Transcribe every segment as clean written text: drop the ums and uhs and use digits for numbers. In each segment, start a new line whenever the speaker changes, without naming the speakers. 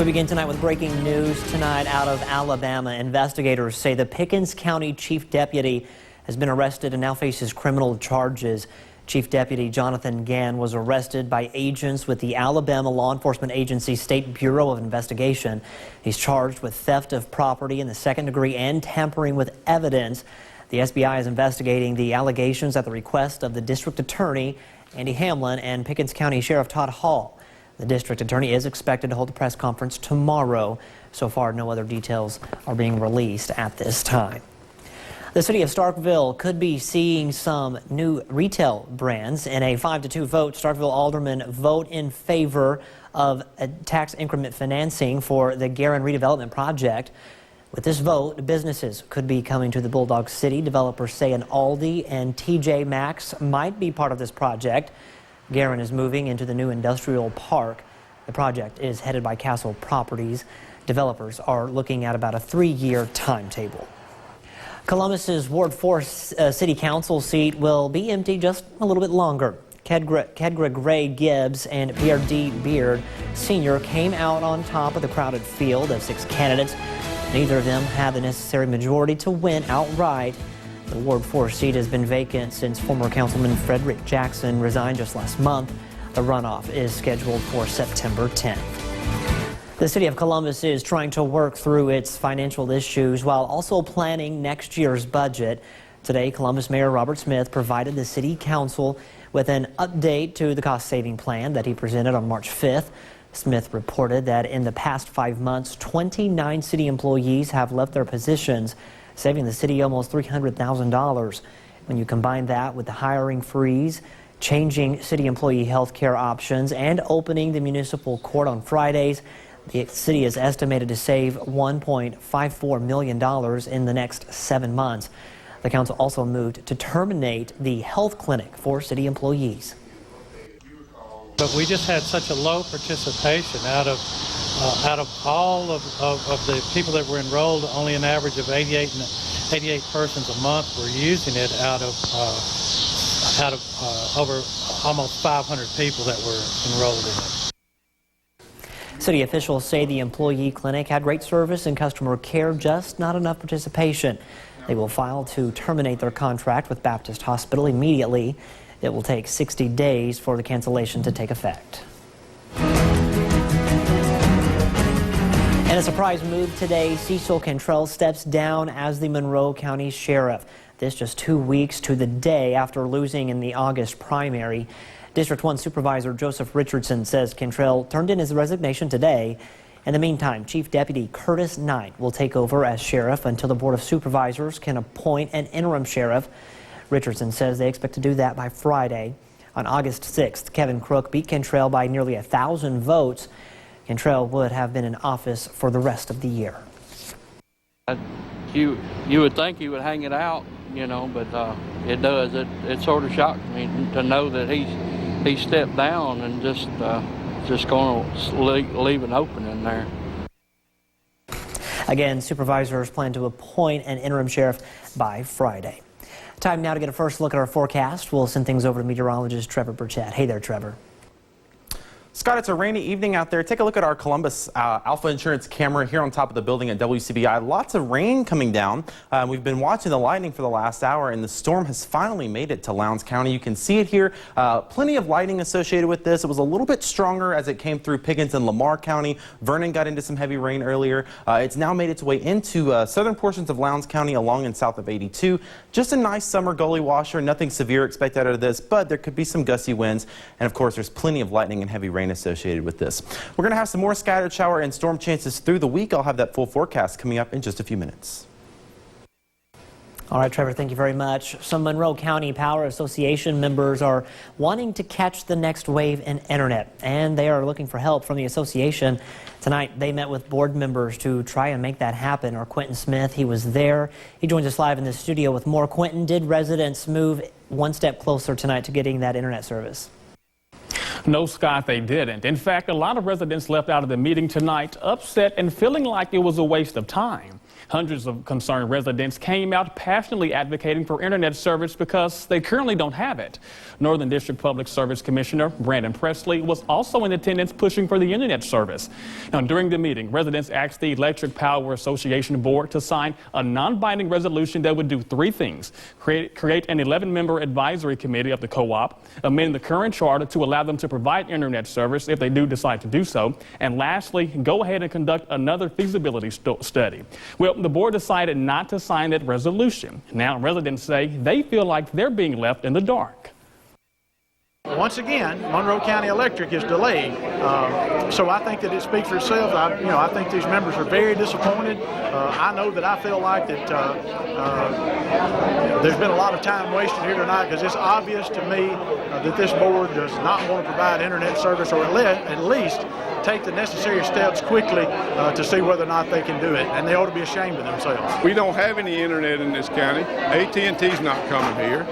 We begin tonight with breaking news tonight out of Alabama. Investigators say the Pickens County Chief Deputy has been arrested and now faces criminal charges. Chief Deputy Jonathan Gann was arrested by agents with the Alabama law enforcement agency State Bureau of Investigation. He's charged with theft of property in the second degree and tampering with evidence. The SBI is investigating the allegations at the request of the district attorney, Andy Hamlin, and Pickens County Sheriff Todd Hall. The district attorney is expected to hold a press conference tomorrow. So far, no other details are being released at this time. The city of Starkville could be seeing some new retail brands. In a 5-2 vote, Starkville aldermen vote in favor of a tax increment financing for the Garin redevelopment project. With this vote, businesses could be coming to the Bulldog City. Developers say an Aldi and TJ Maxx might be part of this project. Garin is moving into the new industrial park. The project is headed by Castle Properties. Developers are looking at about a 3-year timetable. Columbus's Ward 4 City Council seat will be empty just a little bit longer. Kedra Gray Gibbs and Pierre D. Beard Sr. came out on top of the crowded field of 6 candidates. Neither of them had the necessary majority to win outright. The Ward 4 seat has been vacant since former Councilman Frederick Jackson resigned just last month. The runoff is scheduled for September 10th. The city of Columbus is trying to work through its financial issues while also planning next year's budget. Today, Columbus Mayor Robert Smith provided the city council with an update to the cost-saving plan that he presented on March 5th. Smith reported that in the past 5 months, 29 city employees have left their positions, saving the city almost $300,000. When you combine that with the hiring freeze, changing city employee health care options, and opening the municipal court on Fridays, the city is estimated to save $1.54 million in the next 7 months. The council also moved to terminate the health clinic for city employees.
But we just had such a low participation out of all of the people that were enrolled. Only an average of 88 persons a month were using it out of over almost 500 people that were enrolled in it.
City officials say the employee clinic had great service and customer care, just not enough participation. They will file to terminate their contract with Baptist Hospital immediately. It will take 60 days for the cancellation to take effect. In a surprise move today, Cecil Cantrell steps down as the Monroe County Sheriff. This just 2 weeks to the day after losing in the August primary. District 1 Supervisor Joseph Richardson says Cantrell turned in his resignation today. In the meantime, Chief Deputy Curtis Knight will take over as sheriff until the Board of Supervisors can appoint an interim sheriff. Richardson says they expect to do that by Friday. On August 6th, Kevin Crook beat Cantrell by nearly 1,000 votes. Cantrell would have been in office for the rest of the year.
You would think he would hang it out, you know, but it does. It sort of shocked me to know that he stepped down and just going to leave an opening there.
Again, supervisors plan to appoint an interim sheriff by Friday. Time now to get a first look at our forecast. We'll send things over to meteorologist Trevor Burchett. Hey there, Trevor.
Scott, it's a rainy evening out there. Take a look at our Columbus Alpha Insurance camera here on top of the building at WCBI. Lots of rain coming down. We've been watching the lightning for the last hour, and the storm has finally made it to Lowndes County. You can see it here. Plenty of lightning associated with this. It was a little bit stronger as it came through Pickens and Lamar County. Vernon got into some heavy rain earlier. It's now made its way into southern portions of Lowndes County along and south of 82. Just a nice summer gully washer. Nothing severe expected out of this, but there could be some gusty winds. And of course, there's plenty of lightning and heavy rain associated with this. We're going to have some more scattered shower and storm chances through the week. I'll have that full forecast coming up in just a few minutes.
All right, Trevor, thank you very much. Some Monroe County Power Association members are wanting to catch the next wave in internet, and they are looking for help from the association. Tonight, they met with board members to try and make that happen. Or Quentin Smith, he was there. He joins us live in the studio with more. Quentin, did residents move one step closer tonight to getting that internet service?
No, Scott, they didn't. In fact, a lot of residents left out of the meeting tonight upset and feeling like it was a waste of time. Hundreds of concerned residents came out passionately advocating for internet service because they currently don't have it. Northern District Public Service Commissioner Brandon Presley was also in attendance pushing for the internet service. Now, during the meeting, residents asked the Electric Power Association Board to sign a non-binding resolution that would do three things: create an 11-member advisory committee of the co-op, amend the current charter to allow them to provide internet service if they do decide to do so, and lastly, go ahead and conduct another feasibility study. Well, the board decided not to sign that resolution. Now, residents say they feel like they're being left in the dark.
Once again, Monroe County Electric is delayed, so I think that it speaks for itself. I think these members are very disappointed. I know that I feel like that there's been a lot of time wasted here tonight, because it's obvious to me that this board does not want to provide internet service, or at least take the necessary steps quickly to see whether or not they can do it, and they ought to be ashamed of themselves.
We don't have any internet in this county. AT&T's not coming here.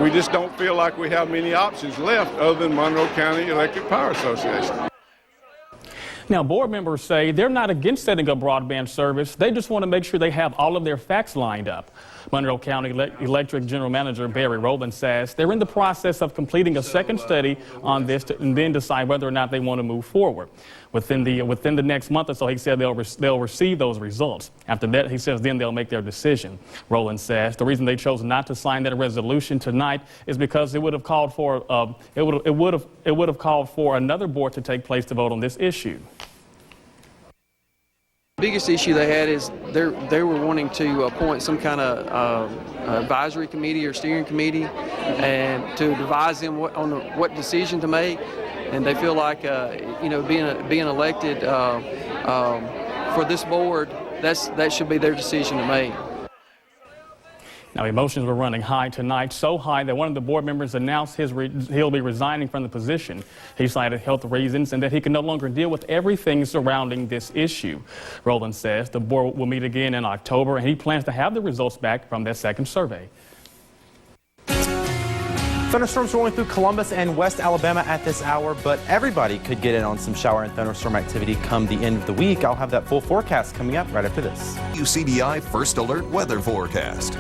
We just don't feel like we have many options left other than Monroe County Electric Power Association.
Now, board members say they're not against setting up broadband service. They just want to make sure they have all of their facts lined up. Monroe County Electric General Manager Barry Rowland says they're in the process of completing a second study on this and then decide whether or not they want to move forward. Within the next month or so, he said they'll receive those results. After that, he says then they'll make their decision. Rowland says the reason they chose not to sign that resolution tonight is because it would have called for another board to take place to vote on this issue.
The biggest issue they had is they were wanting to appoint some kind of advisory committee or steering committee, and to advise them what decision to make. And they feel like being elected for this board, that should be their decision to make.
Now, emotions were running high tonight, so high that one of the board members announced he'll be resigning from the position. He cited health reasons and that he can no longer deal with everything surrounding this issue. Rowland says the board will meet again in October, and he plans to have the results back from that second survey.
Thunderstorms rolling through Columbus and West Alabama at this hour, but everybody could get in on some shower and thunderstorm activity come the end of the week. I'll have that full forecast coming up right after this.
WCBI First Alert Weather Forecast.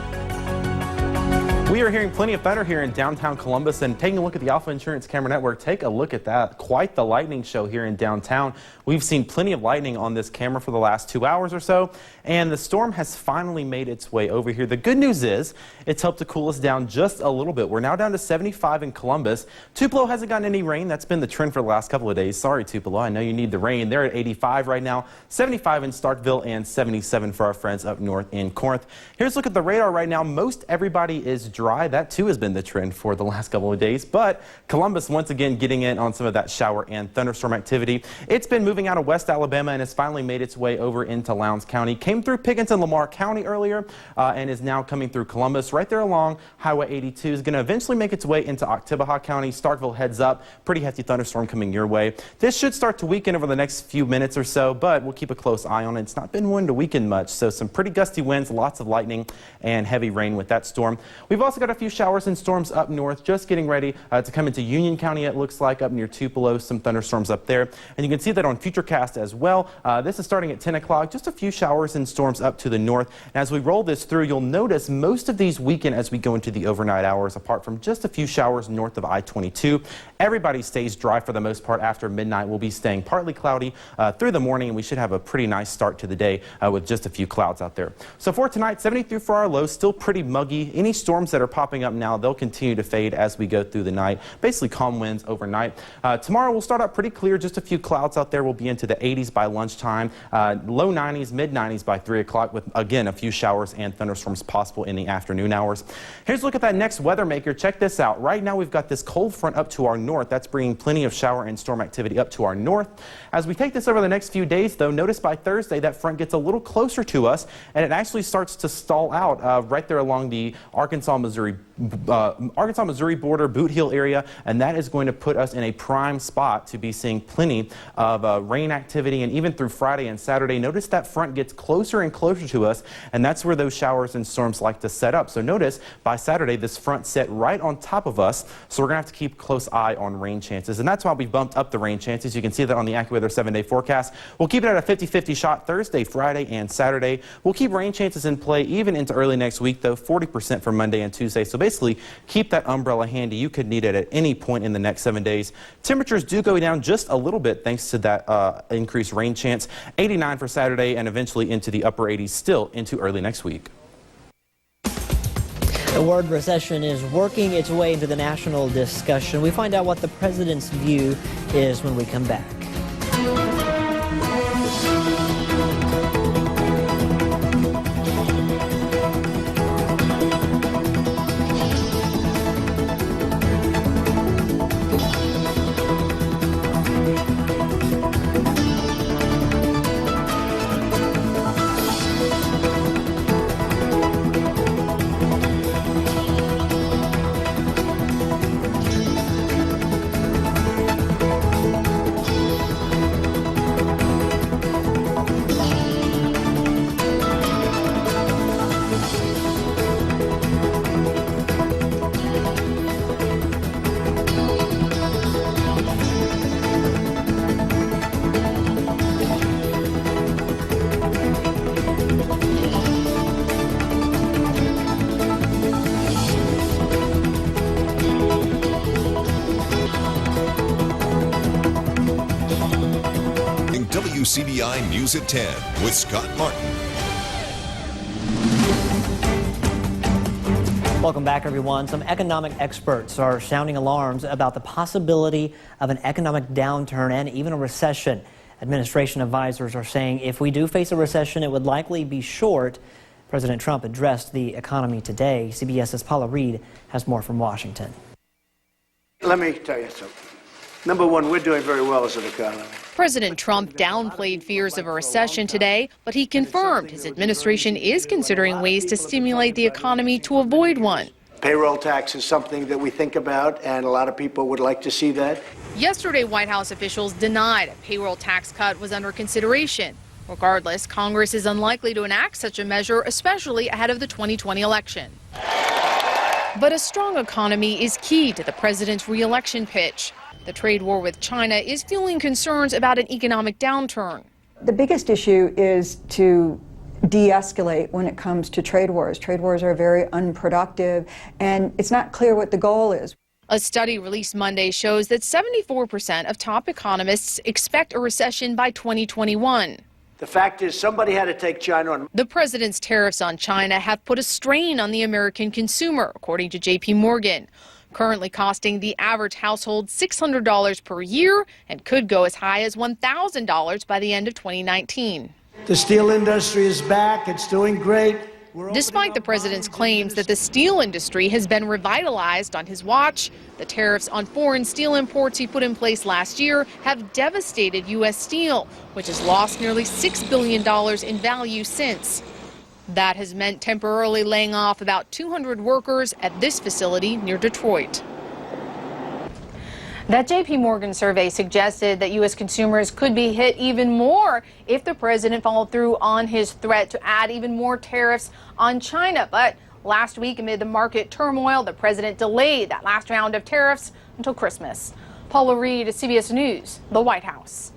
We are hearing plenty of thunder here in downtown Columbus, and taking a look at the Alpha Insurance Camera Network, take a look at that. Quite the lightning show here in downtown. We've seen plenty of lightning on this camera for the last 2 hours or so, and the storm has finally made its way over here. The good news is it's helped to cool us down just a little bit. We're now down to 75 in Columbus. Tupelo hasn't gotten any rain. That's been the trend for the last couple of days. Sorry, Tupelo. I know you need the rain. They're at 85 right now, 75 in Starkville, and 77 for our friends up north in Corinth. Here's a look at the radar right now. Most everybody is dry. That too has been the trend for the last couple of days, but Columbus once again getting in on some of that shower and thunderstorm activity. It's been moving out of West Alabama and has finally made its way over into Lowndes County. Came through Pickens and Lamar County earlier and is now coming through Columbus right there along Highway 82. Is going to eventually make its way into Oktibbeha County. Starkville heads up. Pretty hefty thunderstorm coming your way. This should start to weaken over the next few minutes or so, but we'll keep a close eye on it. It's not been one to weaken much, so some pretty gusty winds, lots of lightning and heavy rain with that storm. We've also got a few showers and storms up north, just getting ready to come into Union County, it looks like, up near Tupelo, some thunderstorms up there. And you can see that on Futurecast as well. This is starting at 10 o'clock, just a few showers and storms up to the north. And as we roll this through, you'll notice most of these weaken as we go into the overnight hours, apart from just a few showers north of I-22. Everybody stays dry for the most part after midnight. We'll be staying partly cloudy through the morning, and we should have a pretty nice start to the day with just a few clouds out there. So for tonight, 73 for our low, still pretty muggy. Any storms that are popping up now, they'll continue to fade as we go through the night. Basically calm winds overnight. Tomorrow we'll start out pretty clear, just a few clouds out there. We'll be into the 80s by lunchtime, low 90s, mid 90s by 3 o'clock with, again, a few showers and thunderstorms possible in the afternoon hours. Here's a look at that next weather maker. Check this out. Right now we've got this cold front up to our north. That's bringing plenty of shower and storm activity up to our north. As we take this over the next few days, though, notice by Thursday that front gets a little closer to us, and it actually starts to stall out right there along the Arkansas-Missouri Arkansas-Missouri border, Boot Heel area, and that is going to put us in a prime spot to be seeing plenty of rain activity, and even through Friday and Saturday. Notice that front gets closer and closer to us, and that's where those showers and storms like to set up. So notice by Saturday, this front set right on top of us, so we're going to have to keep a close eye on rain chances, and that's why we've bumped up the rain chances. You can see that on the AccuWeather 7-day forecast. We'll keep it at a 50-50 shot Thursday, Friday, and Saturday. We'll keep rain chances in play even into early next week, though, 40% for Monday and Tuesday. So basically, keep that umbrella handy. You could need it at any point in the next 7 days. Temperatures do go down just a little bit thanks to that increased rain chance. 89 for Saturday and eventually into the upper 80s still into early next week.
The word recession is working its way into the national discussion. We find out what the president's view is when we come back.
WCBI News at 10 with Scott Martin.
Welcome back, everyone. Some economic experts are sounding alarms about the possibility of an economic downturn and even a recession. Administration advisors are saying if we do face a recession, it would likely be short. President Trump addressed the economy today. CBS's Paula Reed has more from Washington.
Let me tell you something. Number one, we're doing very well as an economy.
President Trump downplayed fears of a recession today, but he confirmed his administration is considering ways to stimulate the economy to avoid one.
Payroll tax is something that we think about, and a lot of people would like to see that.
Yesterday, White House officials denied a payroll tax cut was under consideration. Regardless, Congress is unlikely to enact such a measure, especially ahead of the 2020 election. But a strong economy is key to the president's re-election pitch. The trade war with China is fueling concerns about an economic downturn.
The biggest issue is to de-escalate when it comes to trade wars. Trade wars are very unproductive, and it's not clear what the goal is.
A study released Monday shows that 74% of top economists expect a recession by 2021.
The fact is, somebody had to take China on.
The president's tariffs on China have put a strain on the American consumer, according to J.P. Morgan, currently costing the average household $600 per year and could go as high as $1,000 by the end of 2019.
The steel industry is back. It's doing great.
Despite the president's claims that the steel industry has been revitalized on his watch, the tariffs on foreign steel imports he put in place last year have devastated U.S. steel, which has lost nearly $6 billion in value since. That has meant temporarily laying off about 200 workers at this facility near Detroit. That J.P. Morgan survey suggested that U.S. consumers could be hit even more if the president followed through on his threat to add even more tariffs on China. But last week, amid the market turmoil, the president delayed that last round of tariffs until Christmas. Paula Reed, CBS News, the White House.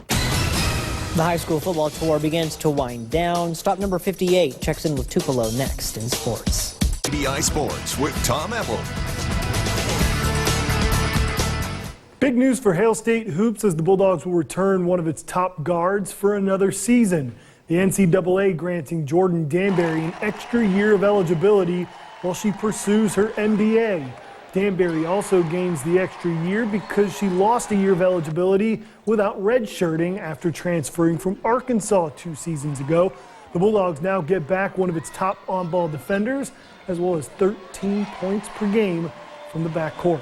The high school football tour begins to wind down. Stop number 58 checks in with Tupelo next in sports.
CBI Sports with Tom Ebel.
Big news for Hale State Hoops as the Bulldogs will return one of its top guards for another season. The NCAA granting Jordan Danbury an extra year of eligibility while she pursues her MBA. Danbury also gains the extra year because she lost a year of eligibility without redshirting after transferring from Arkansas 2 seasons ago. The Bulldogs now get back one of its top on-ball defenders, as well as 13 points per game from the backcourt.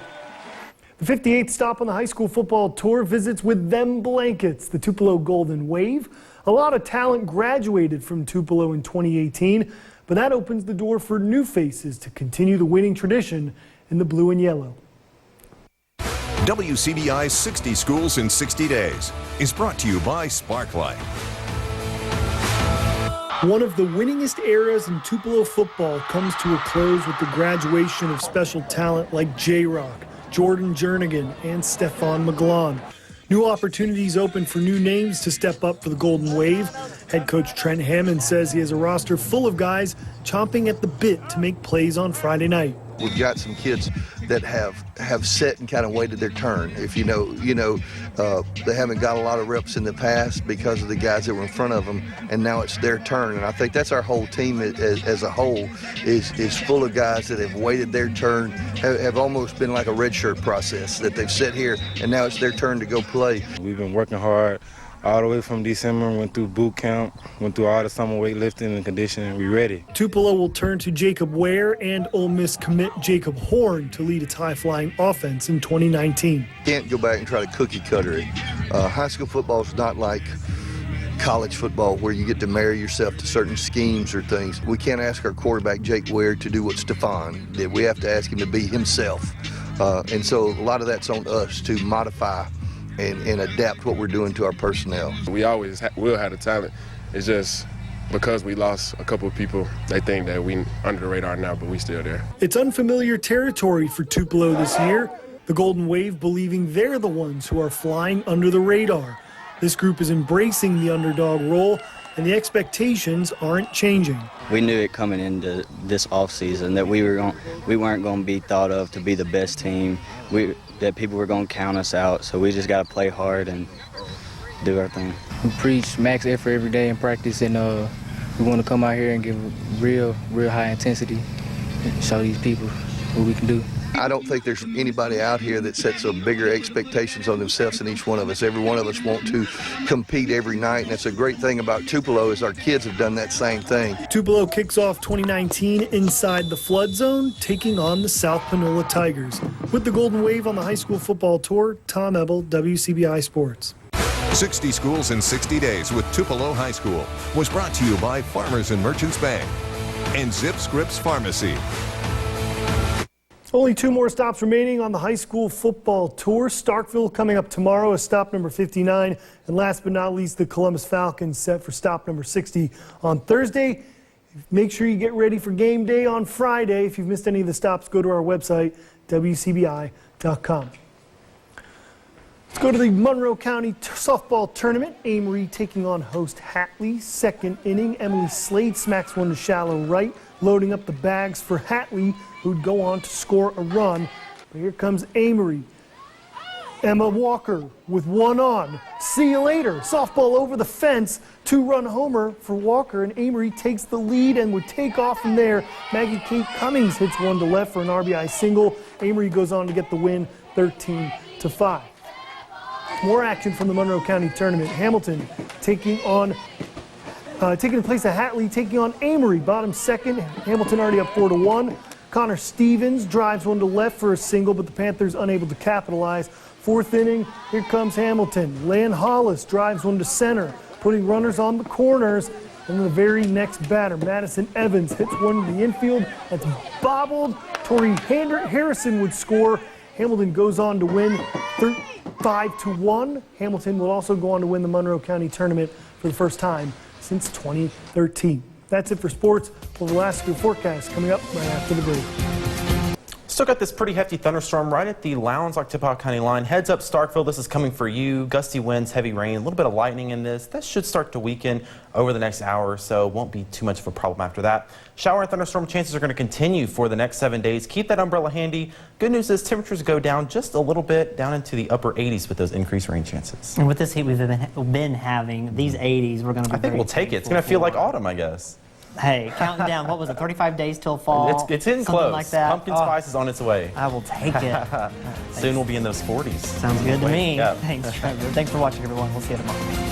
The 58th stop on the high school football tour visits with them blankets, the Tupelo Golden Wave. A lot of talent graduated from Tupelo in 2018, but that opens the door for new faces to continue the winning tradition in the blue and yellow.
WCBI's 60 Schools in 60 Days is brought to you by Sparklight.
One of the winningest eras in Tupelo football comes to a close with the graduation of special talent like J-Rock, Jordan Jernigan, and Stefan McGlon. New opportunities open for new names to step up for the Golden Wave. Head coach Trent Hammond says he has a roster full of guys chomping at the bit to make plays on Friday night.
We've got some kids that have set and kind of waited their turn. If they haven't got a lot of reps in the past because of the guys that were in front of them, and now it's their turn. And I think that's our whole team as a whole is full of guys that have waited their turn, have almost been like a redshirt process, that they've sat here and now it's their turn to go play.
We've been working hard all the way from December, went through boot camp, went through all the summer weightlifting and conditioning. We ready.
Tupelo will turn to Jacob Ware and Ole Miss commit Jacob Horn to lead its high-flying offense in 2019.
Can't go back and try to cookie cutter it. High school football is not like college football where you get to marry yourself to certain schemes or things. We can't ask our quarterback Jake Ware to do what Stefan did. We have to ask him to be himself. And so a lot of that's on us to modify and adapt what we're doing to our personnel.
We always will have the talent. It's just because we lost a couple of people, they think that we under the radar now, but we still there.
It's unfamiliar territory for Tupelo this year. The Golden Wave believing they're the ones who are flying under the radar. This group is embracing the underdog role, and the expectations aren't changing.
We knew it coming into this offseason that we weren't going to be thought of to be the best team. That people were going to count us out, so we just got to play hard and do our thing.
We preach max effort every day in practice, and we want to come out here and give real high intensity and show these people what we can do.
I don't think there's anybody out here that sets up bigger expectations on themselves than each one of us. Every one of us want to compete every night, and that's a great thing about Tupelo is our kids have done that same thing.
Tupelo kicks off 2019 inside the flood zone, taking on the South Panola Tigers. With the Golden Wave on the high school football tour, Tom Ebel, WCBI Sports.
60 Schools in 60 Days with Tupelo High School was brought to you by Farmers and Merchants Bank and Zip Scripts Pharmacy.
Only 2 more stops remaining on the high school football tour. Starkville coming up tomorrow is stop number 59. And last but not least, the Columbus Falcons set for stop number 60 on Thursday. Make sure you get ready for game day on Friday. If you've missed any of the stops, go to our website, WCBI.com. Let's go to the Monroe County softball tournament. Amory taking on host Hatley. Second inning, Emily Slade smacks one to shallow right, loading up the bags for Hatley, who'd go on to score a run. But here comes Amory. Emma Walker with one on. See you later. Softball over the fence. 2-run homer for Walker, and Amory takes the lead and would take off from there. Maggie Kate Cummings hits one to left for an RBI single. Amory goes on to get the win 13-5. More action from the Monroe County tournament. Hamilton taking the place of Hatley, taking on Amory. Bottom second. Hamilton already up 4-1. Connor Stevens drives one to left for a single, but the Panthers unable to capitalize. 4th inning, here comes Hamilton. Lan Hollis drives one to center, putting runners on the corners. And then the very next batter, Madison Evans, hits one to the infield. That's bobbled. Tori Harrison would score. Hamilton goes on to win 5-1. Hamilton will also go on to win the Monroe County tournament for the first time since 2013. That's it for sports. We'll last your forecast coming up right after the break.
Still got this pretty hefty thunderstorm right at the Lowndes-Oktibbeha County line. Heads up, Starkville, this is coming for you. Gusty winds, heavy rain, a little bit of lightning in this. That should start to weaken over the next hour or so. Won't be too much of a problem after that. Shower and thunderstorm chances are going to continue for the next 7 days. Keep that umbrella handy. Good news is temperatures go down just a little bit, down into the upper 80s with those increased rain chances.
And with this heat we've been having, these 80s, we're going to be
I think we'll take it. It's going to feel like autumn, I guess.
Hey, counting down, what was it, 35 days till fall?
It's in close.
Like that.
Pumpkin spice is on its way.
I will take it.
Soon we'll be in those 40s.
Sounds good to me. Thanks, Trevor. Thanks for watching, everyone. We'll see you tomorrow.